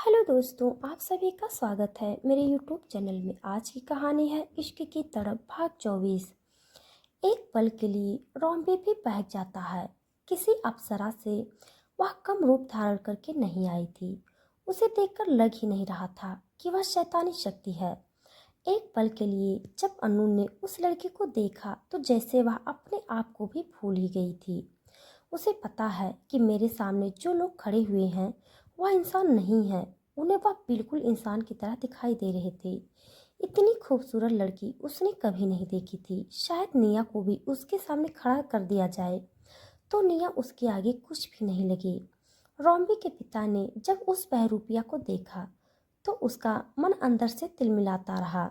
Hello दोस्तों, आप सभी का स्वागत है मेरे यूट्यूब चैनल में। आज की कहानी है इश्क की तड़प भाग 24। एक पल के लिए रोम्बे भी बहक जाता है। किसी अप्सरा से वह कम रूप धारण करके नहीं आई थी। उसे देखकर लग ही नहीं रहा था कि वह शैतानी शक्ति है। एक पल के लिए जब अनु ने उस लड़की को देखा तो जैसे वह अपने आप को भी भूल ही गई थी। उसे पता है कि मेरे सामने जो लोग खड़े हुए हैं वह इंसान नहीं है। उन्हें वह बिल्कुल इंसान की तरह दिखाई दे रहे थे। इतनी खूबसूरत लड़की उसने कभी नहीं देखी थी। शायद निया को भी उसके सामने खड़ा कर दिया जाए तो निया उसके आगे कुछ भी नहीं लगी। रोम्बी के पिता ने जब उस बहरूपिया को देखा तो उसका मन अंदर से तिलमिलाता रहा।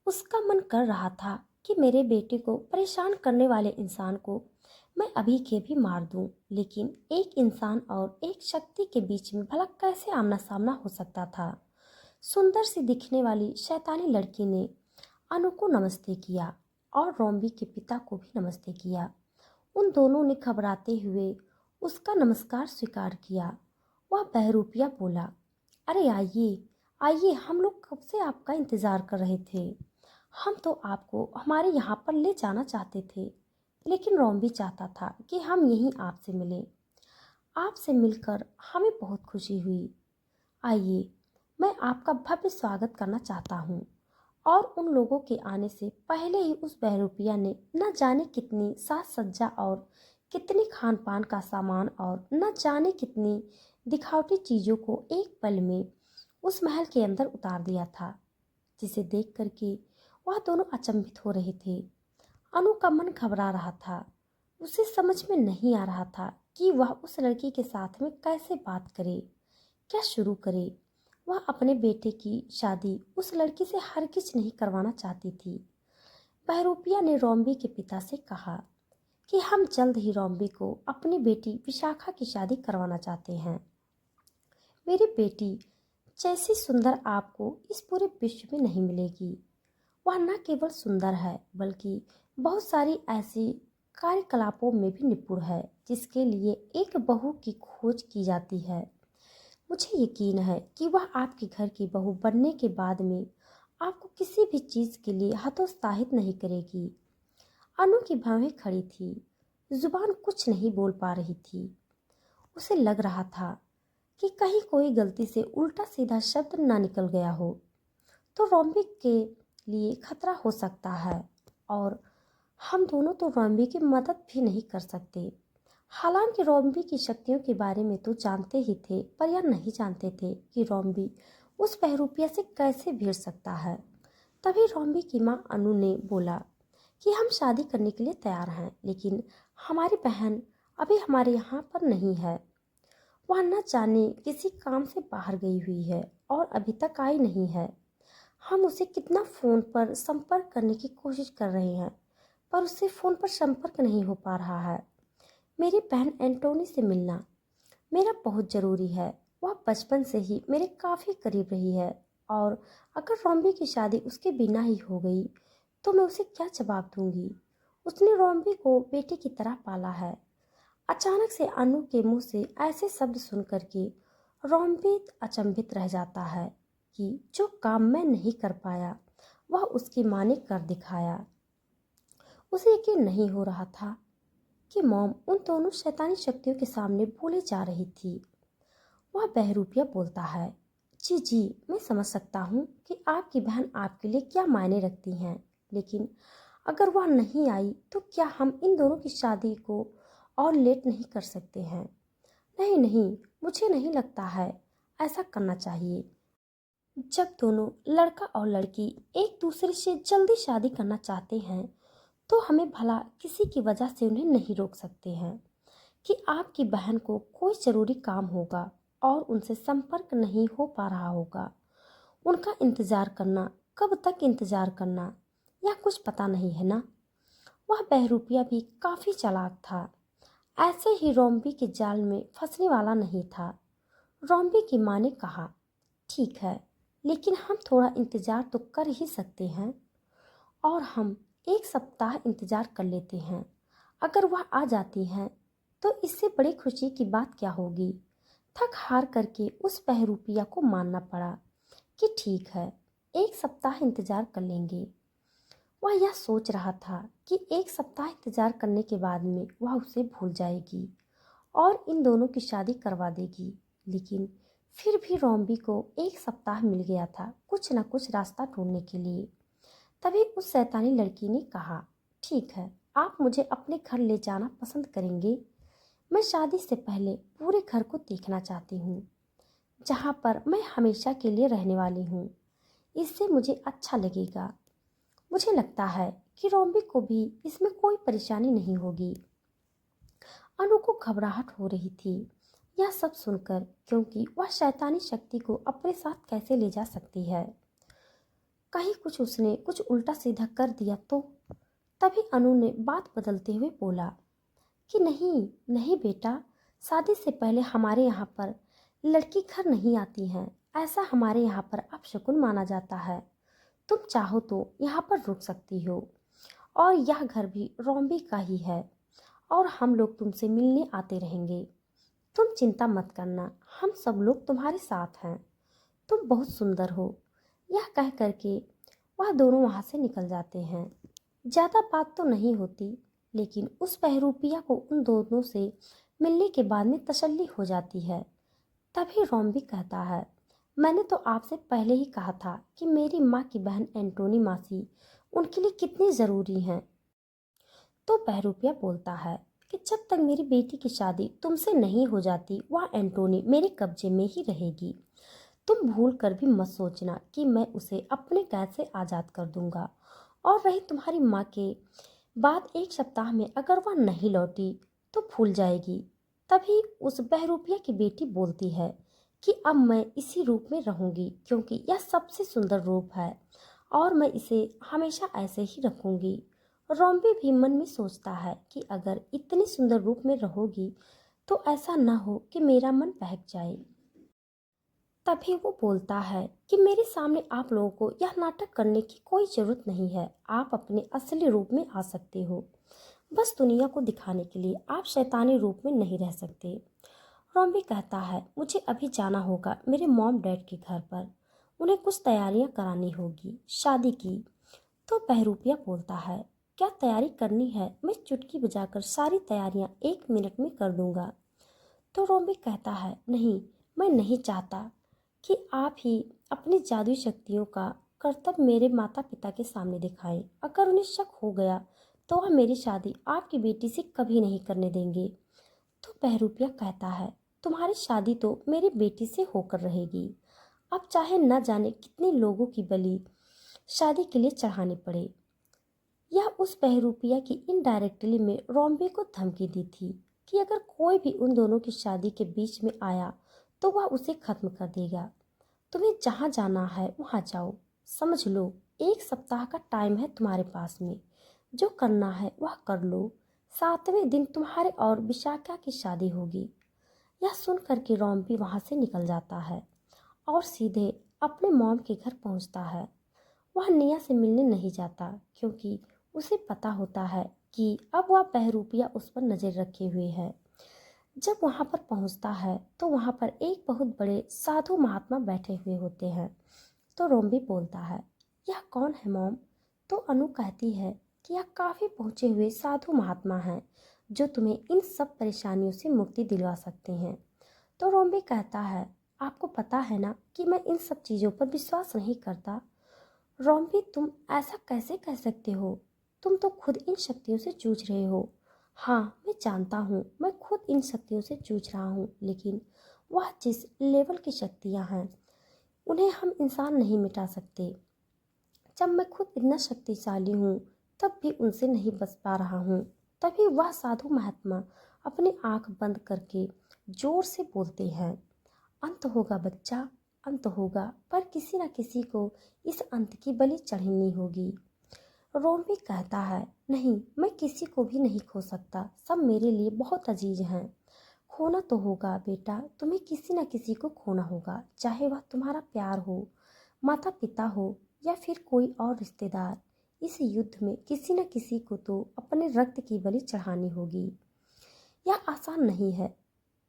उसका मन कर रहा था कि मेरे बेटे को परेशान करने वाले इंसान को मैं अभी के भी मार दूं, लेकिन एक इंसान और एक शक्ति के बीच में भला कैसे आमना सामना हो सकता था। सुंदर सी दिखने वाली शैतानी लड़की ने अनु को नमस्ते किया और रोम्बी के पिता को भी नमस्ते किया। उन दोनों ने घबराते हुए उसका नमस्कार स्वीकार किया। वह बहरूपिया बोला, अरे आइए आइए, हम लोग कब से आपका इंतजार कर रहे थे। हम तो आपको हमारे यहाँ पर ले जाना चाहते थे, लेकिन रोम्बी चाहता था कि हम यहीं आपसे मिलें। आपसे मिलकर हमें बहुत खुशी हुई। आइए, मैं आपका भव्य स्वागत करना चाहता हूँ। और उन लोगों के आने से पहले ही उस बहरूपिया ने न जाने कितनी साज सज्जा और कितनी खान पान का सामान और न जाने कितनी दिखावटी चीज़ों को एक पल में उस महल के अंदर उतार दिया था, जिसे देख करके वह दोनों अचंभित हो रहे थे। अनु का मन घबरा रहा था। उसे समझ में नहीं आ रहा था कि वह उस लड़की के साथ में कैसे बात करे, क्या शुरू करे। वह अपने बेटे की शादी उस लड़की से हरगिज नहीं करवाना चाहती थी। बहरूपिया ने रोम्बी के पिता से कहा कि हम जल्द ही रोम्बी को अपनी बेटी विशाखा की शादी करवाना चाहते हैं। मेरी बेटी जैसी सुंदर आपको इस पूरे विश्व में नहीं मिलेगी। वह न केवल सुंदर है बल्कि बहुत सारी ऐसी कार्यकलापों में भी निपुण है जिसके लिए एक बहू की खोज की जाती है। मुझे यकीन है कि वह आपके घर की बहू बनने के बाद में आपको किसी भी चीज़ के लिए हतोत्साहित नहीं करेगी। अनु की भवें खड़ी थी, जुबान कुछ नहीं बोल पा रही थी। उसे लग रहा था कि कहीं कोई गलती से उल्टा सीधा शब्द ना निकल गया हो तो रोम्बी के लिए खतरा हो सकता है, और हम दोनों तो रोम्बी की मदद भी नहीं कर सकते। हालांकि रोम्बी की शक्तियों के बारे में तो जानते ही थे, पर यह नहीं जानते थे कि रोम्बी उस बहरूपिया से कैसे भिड़ सकता है। तभी रोम्बी की माँ अनु ने बोला कि हम शादी करने के लिए तैयार हैं, लेकिन हमारी बहन अभी हमारे यहाँ पर नहीं है। वह न जाने किसी काम से बाहर गई हुई है और अभी तक आई नहीं है। हम उसे कितना फ़ोन पर संपर्क करने की कोशिश कर रहे हैं, पर उससे फ़ोन पर संपर्क नहीं हो पा रहा है। मेरी बहन एंटोनी से मिलना मेरा बहुत ज़रूरी है। वह बचपन से ही मेरे काफ़ी करीब रही है, और अगर रोम्बी की शादी उसके बिना ही हो गई तो मैं उसे क्या जवाब दूंगी। उसने रोम्बी को बेटे की तरह पाला है। अचानक से अनु के मुंह से ऐसे शब्द सुन करके रोम्बी अचंभित रह जाता है कि जो काम मैं नहीं कर पाया वह उसकी माँ ने कर दिखाया। उसे यकीन नहीं हो रहा था कि मॉम उन दोनों शैतानी शक्तियों के सामने बोले जा रही थी। वह बहरूपिया बोलता है, जी जी, मैं समझ सकता हूँ कि आपकी बहन आपके लिए क्या मायने रखती हैं, लेकिन अगर वह नहीं आई तो क्या हम इन दोनों की शादी को और लेट नहीं कर सकते हैं। नहीं नहीं, मुझे नहीं लगता है ऐसा करना चाहिए। जब दोनों लड़का और लड़की एक दूसरे से जल्दी शादी करना चाहते हैं तो हमें भला किसी की वजह से उन्हें नहीं रोक सकते हैं कि आपकी बहन को कोई ज़रूरी काम होगा और उनसे संपर्क नहीं हो पा रहा होगा। उनका इंतज़ार करना, कब तक इंतज़ार करना, यह कुछ पता नहीं है ना। वह बहरूपिया भी काफ़ी चालाक था, ऐसे ही रोम्बी के जाल में फंसने वाला नहीं था। रोम्बी की माँ ने कहा, ठीक है, लेकिन हम थोड़ा इंतज़ार तो कर ही सकते हैं, और हम एक सप्ताह इंतज़ार कर लेते हैं। अगर वह आ जाती हैं तो इससे बड़ी खुशी की बात क्या होगी। थक हार करके उस बहरूपिया को मानना पड़ा कि ठीक है, 1 सप्ताह इंतजार कर लेंगे। वह यह सोच रहा था कि 1 सप्ताह इंतजार करने के बाद में वह उसे भूल जाएगी और इन दोनों की शादी करवा देगी। लेकिन फिर भी रोम्बी को 1 सप्ताह मिल गया था कुछ न कुछ रास्ता ढूंढने के लिए। तभी उस शैतानी लड़की ने कहा, ठीक है, आप मुझे अपने घर ले जाना पसंद करेंगे। मैं शादी से पहले पूरे घर को देखना चाहती हूँ, जहाँ पर मैं हमेशा के लिए रहने वाली हूँ। इससे मुझे अच्छा लगेगा। मुझे लगता है कि रोम्बी को भी इसमें कोई परेशानी नहीं होगी। अनु को घबराहट हो रही थी यह सब सुनकर, क्योंकि वह शैतानी शक्ति को अपने साथ कैसे ले जा सकती है। कहीं उसने कुछ उल्टा सीधा कर दिया तो। तभी अनु ने बात बदलते हुए बोला कि नहीं नहीं बेटा, शादी से पहले हमारे यहाँ पर लड़की घर नहीं आती हैं। ऐसा हमारे यहाँ पर अपशकुन माना जाता है। तुम चाहो तो यहाँ पर रुक सकती हो और यह घर भी रोम्बी का ही है और हम लोग तुमसे मिलने आते रहेंगे। तुम चिंता मत करना, हम सब लोग तुम्हारे साथ हैं। तुम बहुत सुंदर हो। यह कह करके वह दोनों वहाँ से निकल जाते हैं। ज़्यादा बात तो नहीं होती, लेकिन उस बहरूपिया को उन दोनों से मिलने के बाद में तसल्ली हो जाती है। तभी रोम्बी कहता है, मैंने तो आपसे पहले ही कहा था कि मेरी माँ की बहन एंटोनी मासी उनके लिए कितनी ज़रूरी हैं। तो बहरूपिया बोलता है कि जब तक मेरी बेटी की शादी तुमसे नहीं हो जाती वह एंटोनी मेरे कब्जे में ही रहेगी। तुम भूल कर भी मत सोचना कि मैं उसे अपने कैद से आज़ाद कर दूंगा। और रही तुम्हारी माँ के बाद 1 सप्ताह में अगर वह नहीं लौटी तो भूल जाएगी। तभी उस बहरूपिया की बेटी बोलती है कि अब मैं इसी रूप में रहूंगी, क्योंकि यह सबसे सुंदर रूप है और मैं इसे हमेशा ऐसे ही रखूंगी। रोम्बी भी मन में सोचता है कि अगर इतने सुंदर रूप में रहोगी तो ऐसा न हो कि मेरा मन बहक जाए। तभी वो बोलता है कि मेरे सामने आप लोगों को यह नाटक करने की कोई ज़रूरत नहीं है। आप अपने असली रूप में आ सकते हो, बस दुनिया को दिखाने के लिए आप शैतानी रूप में नहीं रह सकते। रोम्बी कहता है, मुझे अभी जाना होगा मेरे मॉम डैड के घर पर। उन्हें कुछ तैयारियां करानी होगी शादी की। तो बहरूपिया बोलता है, क्या तैयारी करनी है? मैं चुटकी बजाकर सारी तैयारियां 1 मिनट में कर दूंगा। तो रोम्बी कहता है, नहीं, मैं नहीं चाहता कि आप ही अपनी जादुई शक्तियों का कर्तव्य मेरे माता पिता के सामने दिखाएं। अगर उन्हें शक हो गया तो वह मेरी शादी आपकी बेटी से कभी नहीं करने देंगे। तो बहरूपिया कहता है, तुम्हारी शादी तो मेरी बेटी से होकर रहेगी। अब चाहे न जाने कितने लोगों की बलि शादी के लिए चढ़ानी पड़े। यह उस बहरूपिया की इनडायरेक्टली में रोम्बी को धमकी दी थी कि अगर कोई भी उन दोनों की शादी के बीच में आया तो वह उसे खत्म कर देगा। तुम्हें जहाँ जाना है वहाँ जाओ, समझ लो 1 सप्ताह का टाइम है तुम्हारे पास में। जो करना है वह कर लो। 7वें दिन तुम्हारे और विशाखा की शादी होगी। यह सुन कर के रोम्बी वहाँ से निकल जाता है और सीधे अपने मॉम के घर पहुँचता है। वह निया से मिलने नहीं जाता, क्योंकि उसे पता होता है कि अब वह बहरूपिया उस पर नज़र रखे हुए है। जब वहाँ पर पहुँचता है तो वहाँ पर एक बहुत बड़े साधु महात्मा बैठे हुए होते हैं। तो रोम्बी बोलता है, यह कौन है मॉम? तो अनु कहती है कि यह काफ़ी पहुँचे हुए साधु महात्मा हैं जो तुम्हें इन सब परेशानियों से मुक्ति दिलवा सकते हैं। तो रोम्बी कहता है, आपको पता है ना कि मैं इन सब चीज़ों पर विश्वास नहीं करता। रोम्बी, तुम ऐसा कैसे कह सकते हो? तुम तो खुद इन शक्तियों से जूझ रहे हो। हाँ, मैं जानता हूँ, मैं खुद इन शक्तियों से जूझ रहा हूँ, लेकिन वह जिस लेवल की शक्तियाँ हैं उन्हें हम इंसान नहीं मिटा सकते। जब मैं खुद इतना शक्तिशाली हूँ तब भी उनसे नहीं बच पा रहा हूँ। तभी वह साधु महात्मा अपनी आंख बंद करके जोर से बोलते हैं, अंत होगा बच्चा, अंत होगा, पर किसी न किसी को इस अंत की बलि चढ़नी होगी। रोम्बी कहता है, नहीं, मैं किसी को भी नहीं खो सकता। सब मेरे लिए बहुत अजीज हैं। खोना तो होगा बेटा, तुम्हें किसी न किसी को खोना होगा, चाहे वह तुम्हारा प्यार हो, माता पिता हो या फिर कोई और रिश्तेदार। इस युद्ध में किसी न किसी को तो अपने रक्त की बलि चढ़ानी होगी। यह आसान नहीं है,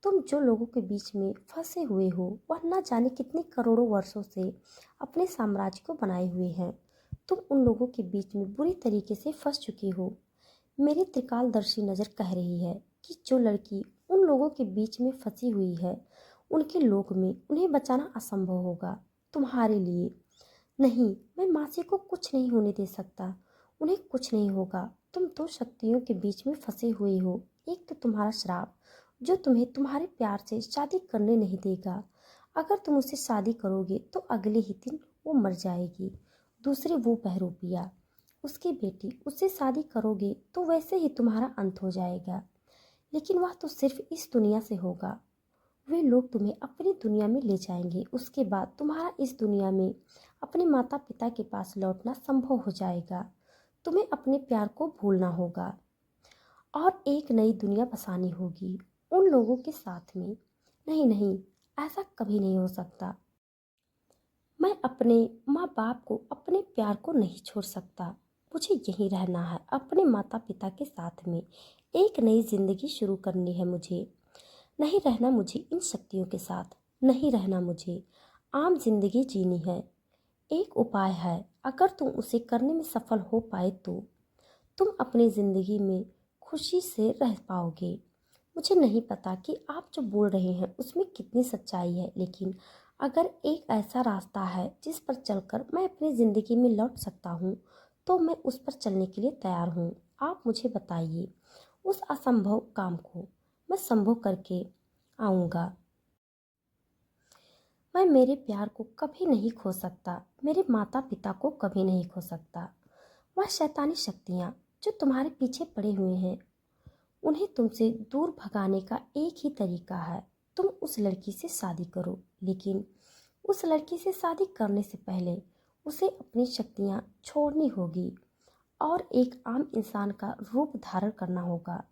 तुम जो लोगों के बीच में फंसे हुए हो वह न जाने कितने करोड़ों वर्षों से अपने साम्राज्य को बनाए हुए हैं। तुम उन लोगों के बीच में बुरी तरीके से फंस चुके हो। मेरी त्रिकालदर्शी नज़र कह रही है कि जो लड़की उन लोगों के बीच में फंसी हुई है उनके लोक में उन्हें बचाना असंभव होगा तुम्हारे लिए। नहीं, मैं मासी को कुछ नहीं होने दे सकता। उन्हें कुछ नहीं होगा। तुम दो शक्तियों के बीच में फंसे हुए हो। एक तो तुम्हारा श्राप जो तुम्हें तुम्हारे प्यार से शादी करने नहीं देगा। अगर तुम उससे शादी करोगे तो अगले ही दिन वो मर जाएगी। दूसरी वो बहरूपिया, उसकी बेटी, उससे शादी करोगे तो वैसे ही तुम्हारा अंत हो जाएगा। लेकिन वह तो सिर्फ इस दुनिया से होगा। वे लोग तुम्हें अपनी दुनिया में ले जाएंगे। उसके बाद तुम्हारा इस दुनिया में अपने माता पिता के पास लौटना संभव हो जाएगा। तुम्हें अपने प्यार को भूलना होगा और एक नई दुनिया बसानी होगी उन लोगों के साथ में। नहीं नहीं, ऐसा कभी नहीं हो सकता। मैं अपने माँ बाप को, अपने प्यार को नहीं छोड़ सकता। मुझे यहीं रहना है अपने माता पिता के साथ में। एक नई जिंदगी शुरू करनी है मुझे। नहीं रहना मुझे इन शक्तियों के साथ। नहीं रहना मुझे। आम जिंदगी जीनी है। एक उपाय है, अगर तुम उसे करने में सफल हो पाए तो तुम अपनी ज़िंदगी में खुशी से रह पाओगे। मुझे नहीं पता कि आप जो बोल रहे हैं उसमें कितनी सच्चाई है, लेकिन अगर एक ऐसा रास्ता है जिस पर चलकर मैं अपनी ज़िंदगी में लौट सकता हूँ तो मैं उस पर चलने के लिए तैयार हूँ। आप मुझे बताइए, उस असंभव काम को मैं संभव करके आऊँगा। मैं मेरे प्यार को कभी नहीं खो सकता, मेरे माता पिता को कभी नहीं खो सकता। वह शैतानी शक्तियाँ जो तुम्हारे पीछे पड़े हुए हैं उन्हें तुमसे दूर भगाने का एक ही तरीका है, तुम उस लड़की से शादी करो। लेकिन उस लड़की से शादी करने से पहले उसे अपनी शक्तियाँ छोड़नी होगी और एक आम इंसान का रूप धारण करना होगा।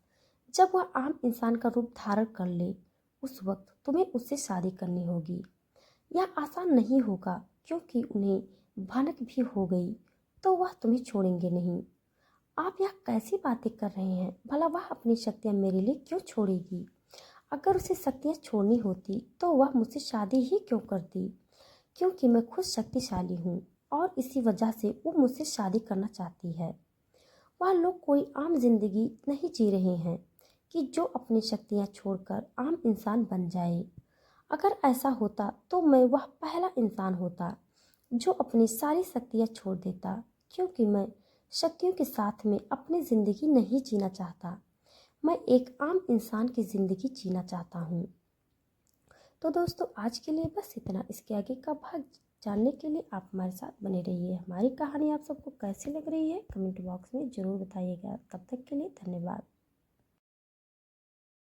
जब वह आम इंसान का रूप धारण कर ले उस वक्त तुम्हें उससे शादी करनी होगी। यह आसान नहीं होगा क्योंकि उन्हें भनक भी हो गई तो वह तुम्हें छोड़ेंगे नहीं। आप यह कैसी बातें कर रहे हैं? भला वह अपनी शक्तियाँ मेरे लिए क्यों छोड़ेगी? अगर उसे शक्तियाँ छोड़नी होती तो वह मुझसे शादी ही क्यों करती? क्योंकि मैं खुद शक्तिशाली हूँ और इसी वजह से वो मुझसे शादी करना चाहती है। वह लोग कोई आम जिंदगी नहीं जी रहे हैं कि जो अपनी शक्तियाँ छोड़कर आम इंसान बन जाए। अगर ऐसा होता तो मैं वह पहला इंसान होता जो अपनी सारी शक्तियाँ छोड़ देता, क्योंकि मैं शक्तियों के साथ में अपनी ज़िंदगी नहीं जीना चाहता। मैं एक आम इंसान की ज़िंदगी जीना चाहता हूँ। तो दोस्तों आज के लिए बस इतना। इसके आगे का भाग जानने के लिए आप हमारे साथ बने रहिए। हमारी कहानी आप सबको कैसी लग रही है कमेंट बॉक्स में ज़रूर बताइएगा। तब तक के लिए धन्यवाद।